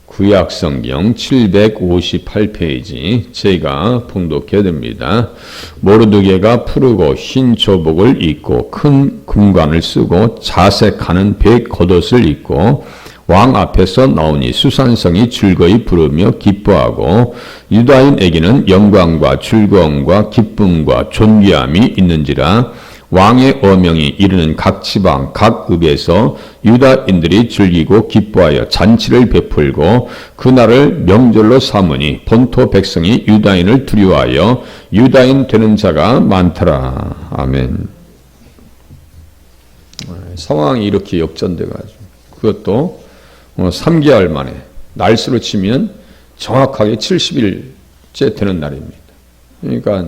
구약성경 758페이지 제가 봉독해 듭니다. 모르드게가 푸르고 흰 조복을 입고 큰 금관을 쓰고 자색하는 백 겉옷을 입고 왕 앞에서 나오니 수산성이 즐거이 부르며 기뻐하고 유다인에게는 영광과 즐거움과 기쁨과 존귀함이 있는지라. 왕의 어명이 이르는 각 지방 각 읍에서 유다인들이 즐기고 기뻐하여 잔치를 베풀고 그날을 명절로 삼으니 본토 백성이 유다인을 두려워하여 유다인 되는 자가 많더라. 아멘. 상황이 이렇게 역전돼가지고 그것도 3개월 만에 날수로 치면 정확하게 70일째 되는 날입니다. 그러니까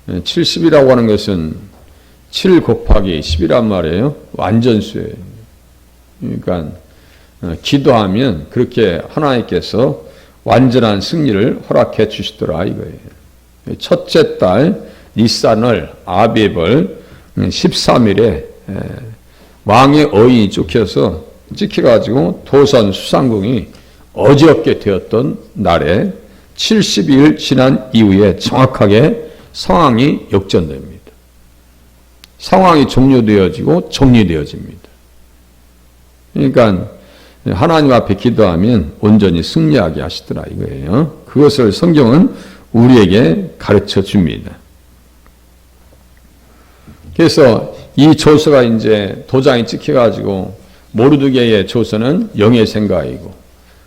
70이라고 하는 것은 7 곱하기 10이란 말이에요. 완전수예요. 그러니까 기도하면 그렇게 하나님께서 완전한 승리를 허락해 주시더라 이거예요. 첫째 달 니산월 아비벌 13일에 왕의 어인이 찍혀가지고 도선 수상궁이 어지럽게 되었던 날에 70일 지난 이후에 정확하게 상황이 역전됩니다. 상황이 종료되어지고 정리되어집니다. 그러니까 하나님 앞에 기도하면 온전히 승리하게 하시더라 이거예요. 그것을 성경은 우리에게 가르쳐 줍니다. 그래서 이 조서가 이제 도장이 찍혀가지고 모르드게의 조서는 영의 생각이고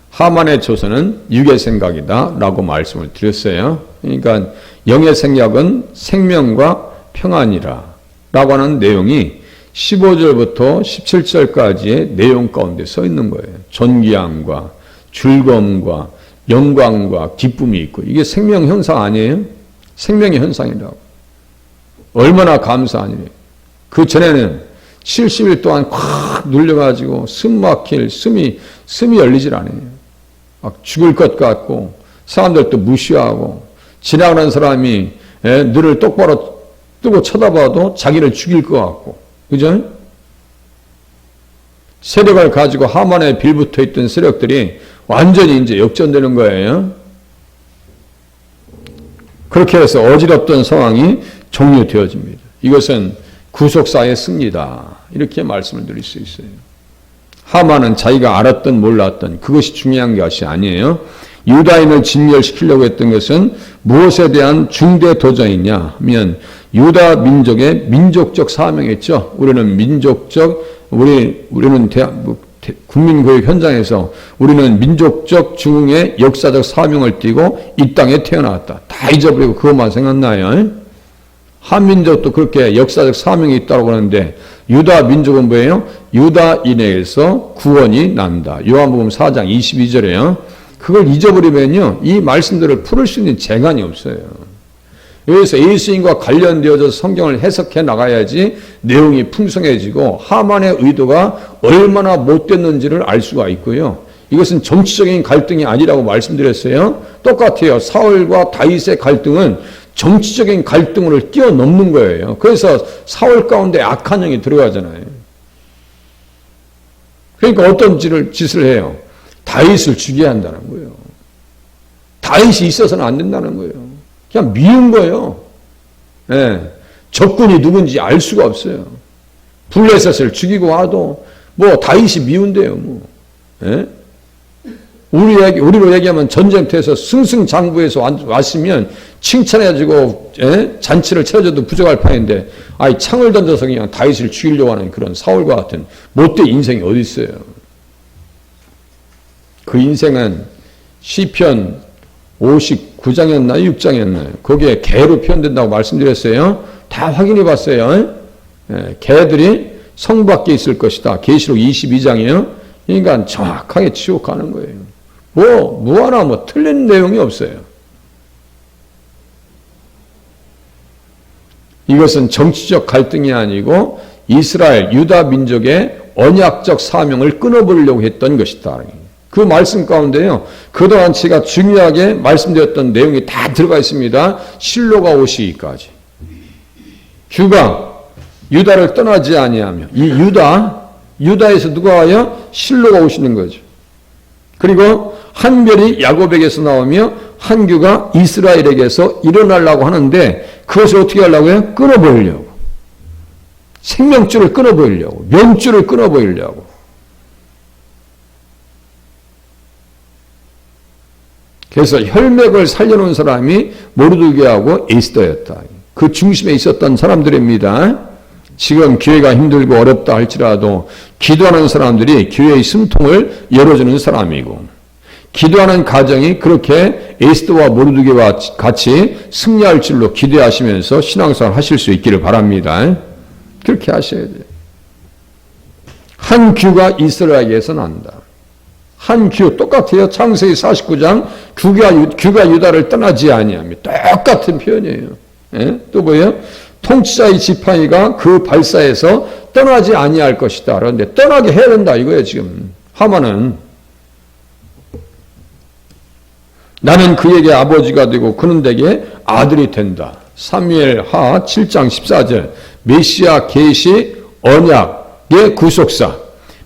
하만의 조서는 육의 생각이다 라고 말씀을 드렸어요. 그러니까 영의 생각은 생명과 평안이라 라고 하는 내용이 15절부터 17절까지의 내용 가운데 써 있는 거예요. 존귀함과 즐거움과 영광과 기쁨이 있고 이게 생명 현상 아니에요? 생명의 현상이라고. 얼마나 감사하니. 그 전에는 70일 동안 콱 눌려가지고 숨 막힐 숨이 열리질 않아요. 막 죽을 것 같고 사람들도 무시하고 지나가는 사람이 눈을 똑바로 뜨고 쳐다봐도 자기를 죽일 것 같고, 그죠? 세력을 가지고 하만에 빌붙어 있던 세력들이 완전히 이제 역전되는 거예요. 그렇게 해서 어지럽던 상황이 종료되어집니다. 이것은 구속사의 승리다. 이렇게 말씀을 드릴 수 있어요. 하만은 자기가 알았던 몰랐던 그것이 중요한 것이 아니에요. 유다인을 진멸시키려고 했던 것은 무엇에 대한 중대 도전이냐 하면 유다 민족의 민족적 사명이었죠. 우리는 우리는 국민교육 현장에서 우리는 민족적 중흥의 역사적 사명을 띠고 이 땅에 태어났다. 다 잊어버리고 그것만 생각나요. 한민족도 그렇게 역사적 사명이 있다고 하는데 유다 민족은 뭐예요? 유다인에게서 구원이 난다. 요한복음 4장 22절에요. 그걸 잊어버리면요, 이 말씀들을 풀을 수 있는 재간이 없어요. 여기서 예수님과 관련되어서 성경을 해석해 나가야지 내용이 풍성해지고 하만의 의도가 얼마나 못됐는지를 알 수가 있고요. 이것은 정치적인 갈등이 아니라고 말씀드렸어요. 똑같아요. 사울과 다윗의 갈등은 정치적인 갈등을 뛰어넘는 거예요. 그래서 사울 가운데 악한 영이 들어가잖아요. 그러니까 어떤 짓을 해요? 다윗을 죽여야 한다는 거예요. 다윗이 있어서는 안 된다는 거예요. 그냥 미운 거예요. 예. 적군이 누군지 알 수가 없어요. 블레셋을 죽이고 와도 뭐 다윗이 미운데요. 뭐. 예? 우리로 얘기하면 전쟁터에서 승승장구해서 왔으면 칭찬해가지고 잔치를 차려줘도 부족할 판인데 창을 던져서 그냥 다윗을 죽이려고 하는 그런 사울과 같은 못된 인생이 어디 있어요. 그 인생은 시편 59장이었나요? 6장이었나요? 거기에 개로 표현된다고 말씀드렸어요. 다 확인해 봤어요. 개들이 성 밖에 있을 것이다. 계시록 22장이에요. 그러니까 정확하게 지옥가는 거예요. 하나 틀린 내용이 없어요. 이것은 정치적 갈등이 아니고 이스라엘, 유다 민족의 언약적 사명을 끊어버리려고 했던 것이다. 그 말씀 가운데요, 그동안 제가 중요하게 말씀드렸던 내용이 다 들어가 있습니다. 실로가 오시기까지. 주가 유다를 떠나지 아니하며, 이 유다에서 누가 와요? 실로가 오시는 거죠. 그리고 한 별이 야곱에게서 나오며 한 규가 이스라엘에게서 일어나려고 하는데 그것을 어떻게 하려고요? 끊어버리려고. 생명줄을 끊어버리려고. 명줄을 끊어버리려고. 그래서 혈맥을 살려놓은 사람이 모르드게하고 에스더였다. 그 중심에 있었던 사람들입니다. 지금 교회가 힘들고 어렵다 할지라도 기도하는 사람들이 교회의 숨통을 열어주는 사람이고, 기도하는 가정이 그렇게 에스더와 모르드게와 같이 승리할 줄로 기대하시면서 신앙생활 하실 수 있기를 바랍니다. 그렇게 하셔야 돼요. 한 규가 이스라엘에게서 난다. 한 규 똑같아요. 창세기 49장 규가 유다를 떠나지 아니하며 똑같은 표현이에요. 예? 또 뭐예요? 통치자의 지팡이가 그 발사에서 떠나지 아니할 것이다. 그런데 떠나게 해야 된다 이거예요. 지금 하만은 나는 그에게 아버지가 되고 그는 내게 아들이 된다. 사무엘하 7장 14절 메시아 계시 언약의 구속사,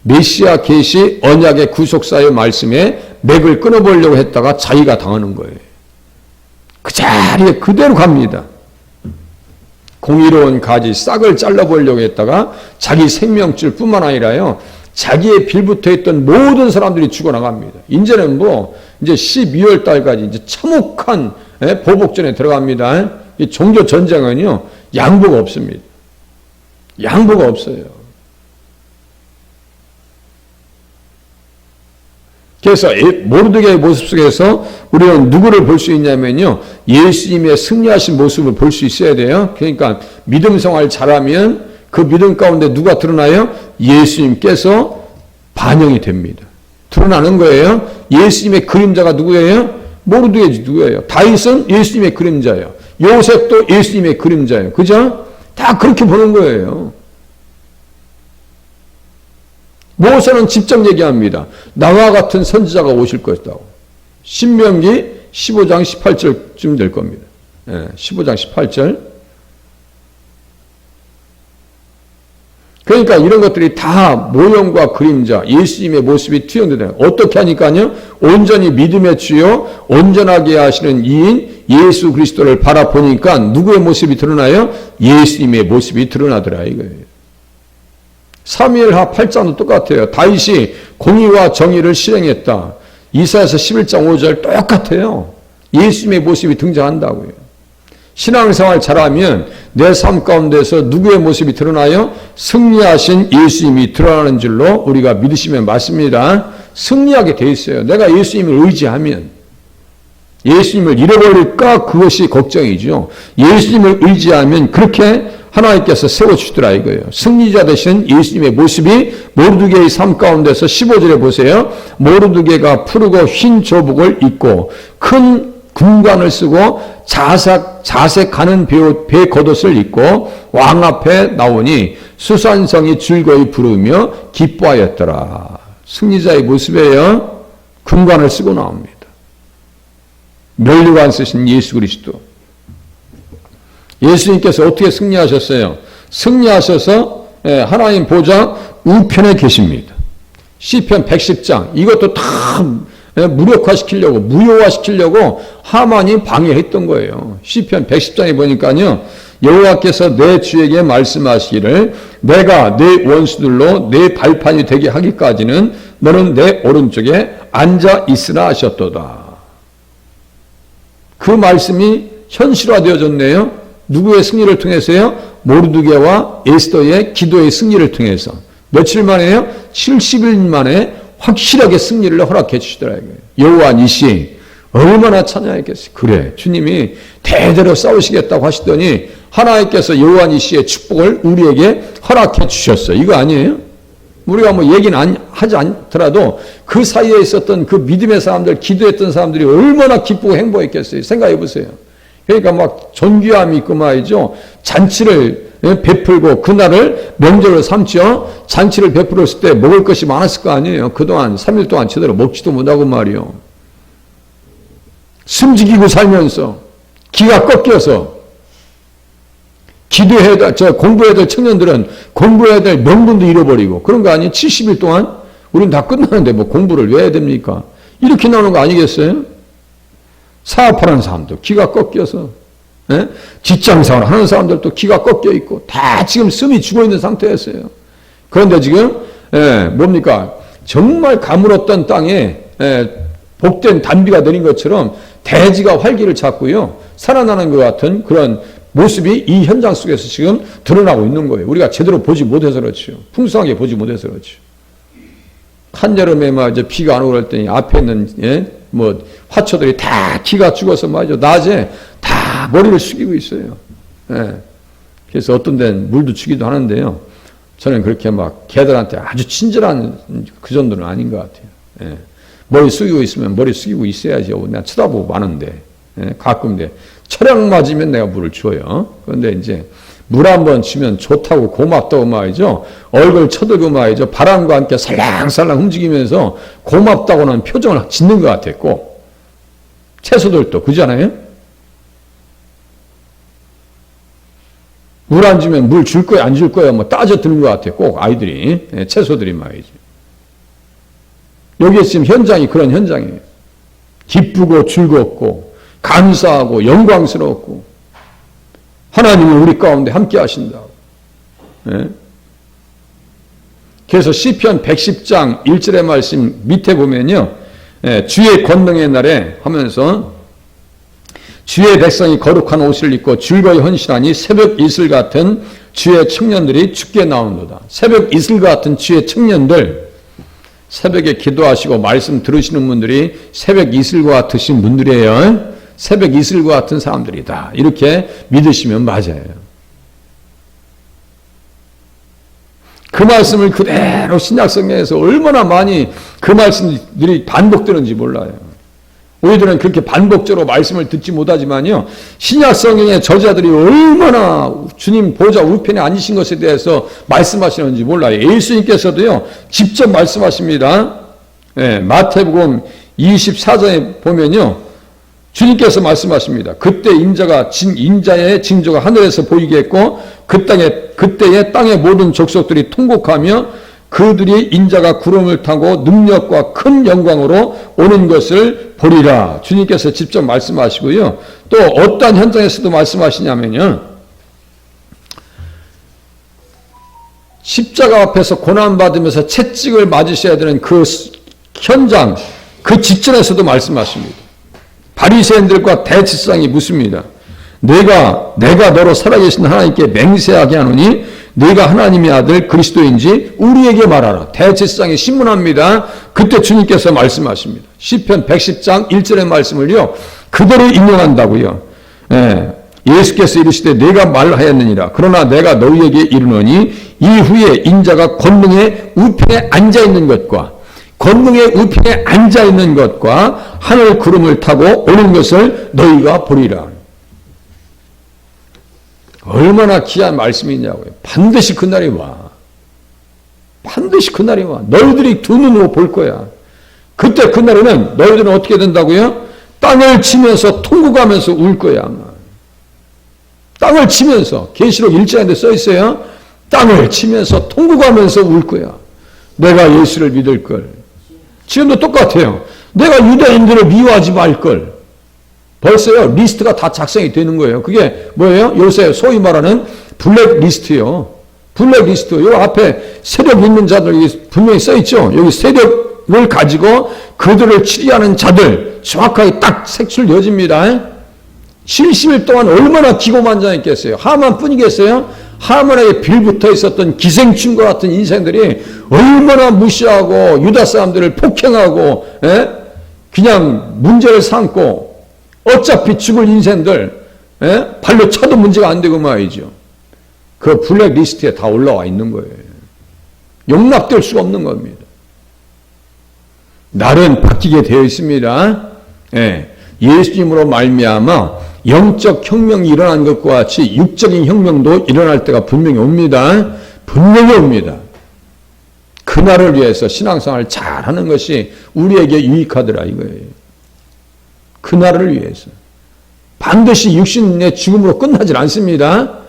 메시아 계시 언약의 구속사의 말씀에 맥을 끊어보려고 했다가 자기가 당하는 거예요. 그 자리에 그대로 갑니다. 공의로운 가지 싹을 잘라보려고 했다가 자기 생명줄 뿐만 아니라요, 자기의 빌붙어 있던 모든 사람들이 죽어나갑니다. 이제는 이제 12월 달까지 이제 참혹한 보복전에 들어갑니다. 이 종교 전쟁은요, 양보가 없습니다. 양보가 없어요. 그래서 모르드게의 모습 속에서 우리는 누구를 볼 수 있냐면요, 예수님의 승리하신 모습을 볼 수 있어야 돼요. 그러니까 믿음 생활 잘하면 그 믿음 가운데 누가 드러나요? 예수님께서 반영이 됩니다. 드러나는 거예요. 예수님의 그림자가 누구예요? 모르드게 누구예요? 다윗은 예수님의 그림자예요. 요셉도 예수님의 그림자예요. 그죠? 다 그렇게 보는 거예요. 모세는 직접 얘기합니다. 나와 같은 선지자가 오실 것이라고. 신명기 15장 18절쯤 될 겁니다. 15장 18절. 그러니까 이런 것들이 다 모형과 그림자, 예수님의 모습이 투영되잖아요. 어떻게 하니까요? 온전히 믿음의 주요, 온전하게 하시는 이인 예수 그리스도를 바라보니까 누구의 모습이 드러나요? 예수님의 모습이 드러나더라 이거예요. 사무엘하 8장도 똑같아요. 다윗이 공의와 정의를 실행했다. 이사야서 11장 5절 똑같아요. 예수님의 모습이 등장한다고요. 신앙생활 잘하면 내 삶 가운데서 누구의 모습이 드러나요? 승리하신 예수님이 드러나는 줄로 우리가 믿으시면 맞습니다. 승리하게 돼 있어요. 내가 예수님을 의지하면. 예수님을 잃어버릴까? 그것이 걱정이죠. 예수님을 의지하면 그렇게 하나님께서 세워주시더라 이거예요. 승리자 되신 예수님의 모습이 모르드게의 삶 가운데서 15절에 보세요. 모르드게가 푸르고 흰 조복을 입고 큰 군관을 쓰고 자색하는 배 겉옷을 입고 왕 앞에 나오니 수산성이 즐거이 부르며 기뻐하였더라. 승리자의 모습이에요. 군관을 쓰고 나옵니다. 면류관 쓰신 예수 그리스도. 예수님께서 어떻게 승리하셨어요? 승리하셔서 하나님 보좌 우편에 계십니다. 시편 110장 이것도 다 무력화시키려고 무효화시키려고 하만이 방해했던 거예요. 시편 110장에 보니까요, 여호와께서 내 주에게 말씀하시기를 내가 내 원수들로 내 발판이 되게 하기까지는 너는 내 오른쪽에 앉아 있으라 하셨도다. 그 말씀이 현실화되어졌네요. 누구의 승리를 통해서요? 모르드게와 에스더의 기도의 승리를 통해서. 며칠 만에요? 70일 만에 확실하게 승리를 허락해 주시더라고요. 여호와 니시 얼마나 찬양했겠어요. 그래, 주님이 대대로 싸우시겠다고 하시더니 하나님께서 여호와 니시의 축복을 우리에게 허락해 주셨어요. 이거 아니에요? 우리가 얘기는 하지 않더라도 그 사이에 있었던 그 믿음의 사람들, 기도했던 사람들이 얼마나 기쁘고 행복했겠어요. 생각해 보세요. 그러니까 존귀함이 있고 말이죠. 잔치를 베풀고 그날을 명절로 삼죠. 잔치를 베풀었을 때 먹을 것이 많았을 거 아니에요. 그동안 3일 동안 제대로 먹지도 못하고 말이요. 숨지기고 살면서 기가 꺾여서 공부해야 될 청년들은 공부해야 될 명분도 잃어버리고 그런 거 아니에요? 70일 동안 우린 다 끝나는데 공부를 왜 해야 됩니까? 이렇게 나오는 거 아니겠어요? 사업하는 사람도 기가 꺾여서, 예? 직장생활 하는 사람들도 기가 꺾여 있고, 다 지금 숨이 죽어 있는 상태였어요. 그런데 지금, 뭡니까? 정말 가물었던 땅에, 복된 단비가 내린 것처럼 대지가 활기를 찾고요. 살아나는 것 같은 그런 모습이 이 현장 속에서 지금 드러나고 있는 거예요. 우리가 제대로 보지 못해서 그렇죠. 풍성하게 보지 못해서 그렇죠. 한여름에 이제 비가 안 오고 그랬더니 앞에 있는, 화초들이 다 기가 죽어서 말이죠. 낮에 다 머리를 숙이고 있어요. 그래서 어떤 데는 물도 주기도 하는데요. 저는 그렇게 막 개들한테 아주 친절한 그 정도는 아닌 것 같아요. 머리 숙이고 있으면 머리 숙이고 있어야죠. 내가 쳐다보고 마는데. 가끔 철학 맞으면 내가 물을 줘요. 그런데 이제 물 한 번 주면 좋다고 고맙다고 말이죠. 얼굴 쳐들고 말이죠. 바람과 함께 살랑살랑 움직이면서 고맙다고는 표정을 짓는 것 같아요. 꼭. 채소들도 그러잖아요. 물 안 주면 물 줄 거야 안 줄 거야 뭐 따져 드는 것 같아요. 꼭 아이들이. 채소들이 말이죠. 여기에 지금 현장이 그런 현장이에요. 기쁘고 즐겁고 감사하고 영광스럽고 하나님이 우리 가운데 함께 하신다고. 그래서 시편 110장 1절의 말씀 밑에 보면요. 주의 권능의 날에 하면서 주의 백성이 거룩한 옷을 입고 즐거이 헌신하니 새벽 이슬 같은 주의 청년들이 죽게 나오는도다. 새벽 이슬 같은 주의 청년들, 새벽에 기도하시고 말씀 들으시는 분들이 새벽 이슬과 같으신 분들이에요. 새벽 이슬과 같은 사람들이다. 이렇게 믿으시면 맞아요. 그 말씀을 그대로 신약성경에서 얼마나 많이 그 말씀들이 반복되는지 몰라요. 우리들은 그렇게 반복적으로 말씀을 듣지 못하지만요. 신약성경의 저자들이 얼마나 주님 보좌 우편에 앉으신 것에 대해서 말씀하시는지 몰라요. 예수님께서도요. 직접 말씀하십니다. 마태복음 24장에 보면요. 주님께서 말씀하십니다. 그때 인자의 징조가 하늘에서 보이겠고 그때에 땅의 모든 족속들이 통곡하며 그들이 인자가 구름을 타고 능력과 큰 영광으로 오는 것을 보리라. 주님께서 직접 말씀하시고요. 또 어떠한 현장에서도 말씀하시냐면요. 십자가 앞에서 고난받으면서 채찍을 맞으셔야 되는 그 현장, 그 직전에서도 말씀하십니다. 바리새인들과 대제사장이 묻습니다. 내가 너로 살아계신 하나님께 맹세하게 하노니 네가 하나님의 아들 그리스도인지 우리에게 말하라. 대제사장이 신문합니다. 그때 주님께서 말씀하십니다. 시편 110장 1절의 말씀을요. 그대로 인용한다고요. 예수께서 이르시되 내가 말하였느니라. 그러나 내가 너희에게 이르노니 이후에 인자가 권능의 우편에 앉아있는 것과 권능의 우편에 앉아있는 것과 하늘 구름을 타고 오는 것을 너희가 보리라. 얼마나 귀한 말씀이냐고요. 반드시 그날이 와. 반드시 그날이 와. 너희들이 두 눈으로 볼 거야. 그때 그날에는 너희들은 어떻게 된다고요? 땅을 치면서 통곡하면서 울 거야. 아마. 땅을 치면서 계시록 1장에 써 있어요. 땅을 치면서 통곡하면서 울 거야. 내가 예수를 믿을 걸. 지금도 똑같아요. 내가 유대인들을 미워하지 말 걸. 벌써요, 리스트가 다 작성이 되는 거예요. 그게 뭐예요? 요새 소위 말하는 블랙리스트요. 블랙리스트. 요 앞에 세력 있는 자들 분명히 써 있죠? 여기 세력을 가지고 그들을 치리하는 자들 정확하게 딱 색출되어집니다. 70일 동안 얼마나 기고만장했겠어요? 하만 뿐이겠어요? 하만에게 빌붙어 있었던 기생충과 같은 인생들이 얼마나 무시하고 유다 사람들을 폭행하고 그냥 문제를 삼고 어차피 죽을 인생들 발로 쳐도 문제가 안 되고 말이죠. 그 블랙리스트에 다 올라와 있는 거예요. 용납될 수가 없는 겁니다. 날은 바뀌게 되어 있습니다. 예수님으로 말미암아 영적 혁명이 일어난 것과 같이 육적인 혁명도 일어날 때가 분명히 옵니다. 분명히 옵니다. 그날을 위해서 신앙생활을 잘하는 것이 우리에게 유익하더라 이거예요. 그날을 위해서. 반드시 육신의 죽음으로 끝나질 않습니다.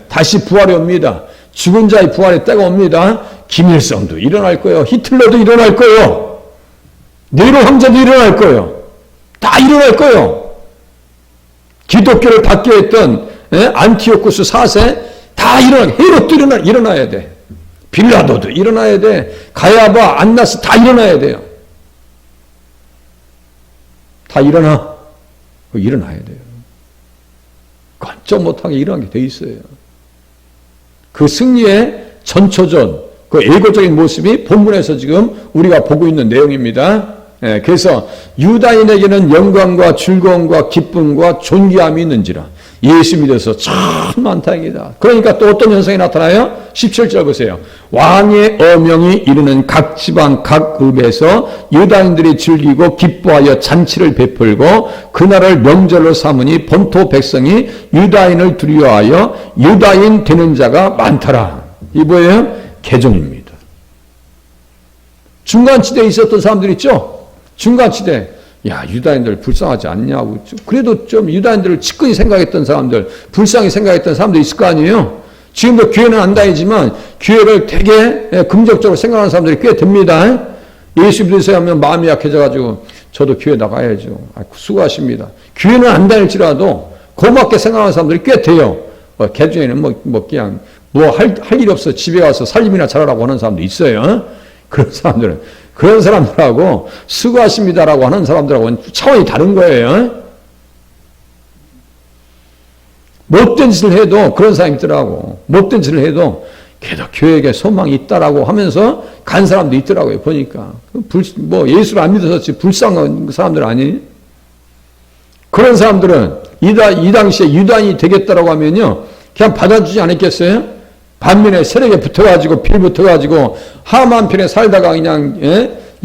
다시 부활이 옵니다. 죽은 자의 부활의 때가 옵니다. 김일성도 일어날 거예요. 히틀러도 일어날 거예요. 네로 황제도 일어날 거예요. 다 일어날 거예요. 기독교를 받게 했던 안티오쿠스 4세 다 헤롯도 일어나야 돼. 빌라도도 일어나야 돼. 가야바, 안나스 다 일어나야 돼요. 다 일어나야 돼요. 깜짝 못하게 일어나게 돼 있어요. 그 승리의 전초전, 그 예고적인 모습이 본문에서 지금 우리가 보고 있는 내용입니다. 그래서 유다인에게는 영광과 즐거움과 기쁨과 존귀함이 있는지라 예수 믿어서 참 많다 이다. 그러니까 또 어떤 현상이 나타나요? 17절 보세요. 왕의 어명이 이르는 각 지방 각 읍에서 유다인들이 즐기고 기뻐하여 잔치를 베풀고 그날을 명절로 삼으니 본토 백성이 유다인을 두려워하여 유다인 되는 자가 많더라. 이 뭐예요? 개종입니다. 중간지대에 있었던 사람들 있죠? 중간지대. 야, 유다인들 불쌍하지 않냐고. 그래도 좀 유다인들을 측근히 생각했던 사람들, 불쌍히 생각했던 사람도 있을 거 아니에요? 지금도 교회는 안 다니지만 교회를 되게 긍정적으로 생각하는 사람들이 꽤 됩니다. 예수 믿으세요 하면 마음이 약해져가지고 저도 교회 나가야죠. 수고하십니다. 교회는 안 다닐지라도 고맙게 생각하는 사람들이 꽤 돼요. 개중에는 그냥 할 일 없어 집에 가서 살림이나 잘하라고 하는 사람도 있어요. 그런 사람들하고 수고하십니다라고 하는 사람들하고는 차원이 다른 거예요. 못된 짓을 해도 그런 사람이 있더라고. 못된 짓을 해도 그래도 교회에 소망이 있다라고 하면서 간 사람도 있더라고요. 보니까. 예수를 안 믿어서 불쌍한 사람들 아니에요? 그런 사람들은 이 당시에 유다인이 되겠다라고 하면요. 그냥 받아주지 않았겠어요? 반면에 세력에 붙어가지고 빌 붙어가지고 하만 편에 살다가 그냥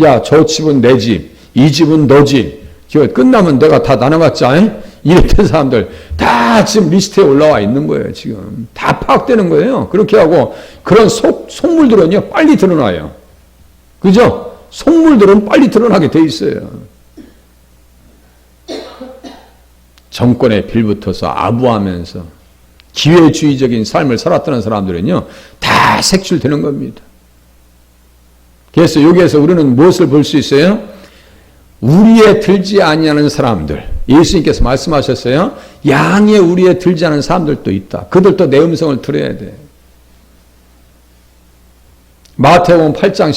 야, 저 집은 내 집, 이 집은 너 집, 끝나면 내가 다 나눠갔자 이랬던 사람들 다 지금 리스트에 올라와 있는 거예요. 지금 다 파악되는 거예요. 그렇게 하고 그런 속물들은요 빨리 드러나요. 그죠? 속물들은 빨리 드러나게 돼 있어요. 정권에 빌붙어서 아부하면서 기회주의적인 삶을 살았던 사람들은요 다 색출되는 겁니다. 그래서 여기에서 우리는 무엇을 볼 수 있어요? 우리에 들지 아니하는 사람들, 예수님께서 말씀하셨어요. 양의 우리에 들지 않은 사람들도 있다. 그들도 내 음성을 들어야 돼. 마태복음 8장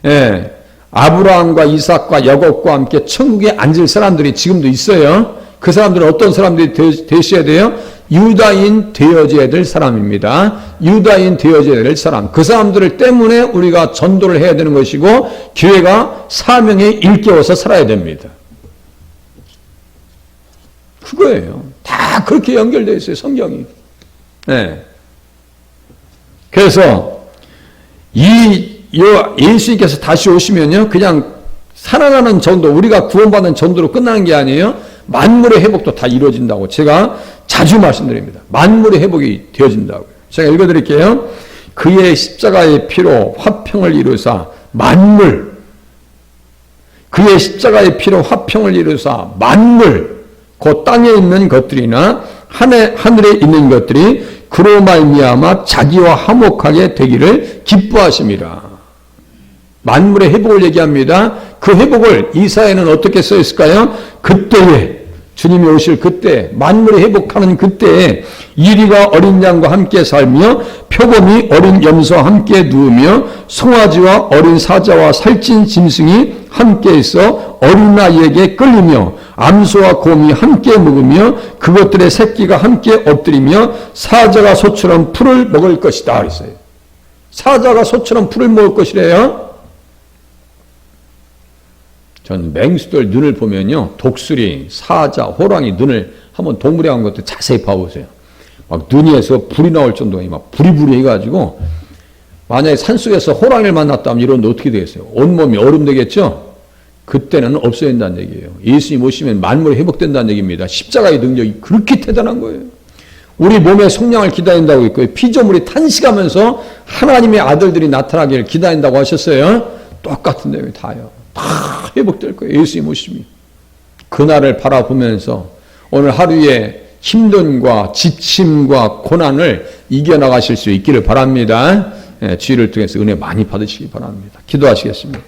11절 아브라함과 이삭과 야곱과 함께 천국에 앉을 사람들이 지금도 있어요. 그 사람들은 어떤 사람들이 되셔야 돼요? 유다인 되어져야 될 사람입니다. 유다인 되어져야 될 사람. 그 사람들을 때문에 우리가 전도를 해야 되는 것이고 교회가 사명에 일깨워서 살아야 됩니다. 그거예요. 다 그렇게 연결되어 있어요. 성경이. 그래서 예수님께서 다시 오시면요. 그냥 살아나는 전도, 우리가 구원받는 전도로 끝나는 게 아니에요. 만물의 회복도 다 이루어진다고 제가 자주 말씀드립니다. 만물의 회복이 되어진다고요. 제가 읽어드릴게요. 그의 십자가의 피로 화평을 이루사 그의 십자가의 피로 화평을 이루사 만물, 그 땅에 있는 것들이나 하늘에 있는 것들이 그로 말미암아 자기와 화목하게 되기를 기뻐하심이라. 만물의 회복을 얘기합니다. 그 회복을 이사야는 어떻게 써 있을까요? 그때에 주님이 오실 그때, 만물이 회복하는 그때에 이리가 어린 양과 함께 살며 표범이 어린 염소와 함께 누우며 송아지와 어린 사자와 살찐 짐승이 함께 있어 어린아이에게 끌리며 암소와 곰이 함께 먹으며 그것들의 새끼가 함께 엎드리며 사자가 소처럼 풀을 먹을 것이다 그랬어요. 사자가 소처럼 풀을 먹을 것이래요. 전 맹수들 눈을 보면요. 독수리, 사자, 호랑이 눈을 한번 동물에 한 것도 자세히 봐보세요. 막 눈에서 불이 나올 정도로 막 부리부리 해가지고 만약에 산속에서 호랑이를 만났다면 이런데 어떻게 되겠어요? 온몸이 얼음 되겠죠? 그때는 없어야 된다는 얘기예요. 예수님 오시면 만물이 회복된다는 얘기입니다. 십자가의 능력이 그렇게 대단한 거예요. 우리 몸의 속량을 기다린다고 했고요. 피조물이 탄식하면서 하나님의 아들들이 나타나기를 기다린다고 하셨어요. 똑같은 내용이 다요. 다 회복될 거예요. 예수님 오시면. 그날을 바라보면서 오늘 하루의 힘듦과 지침과 고난을 이겨나가실 수 있기를 바랍니다. 주의를 통해서 은혜 많이 받으시기 바랍니다. 기도하시겠습니다.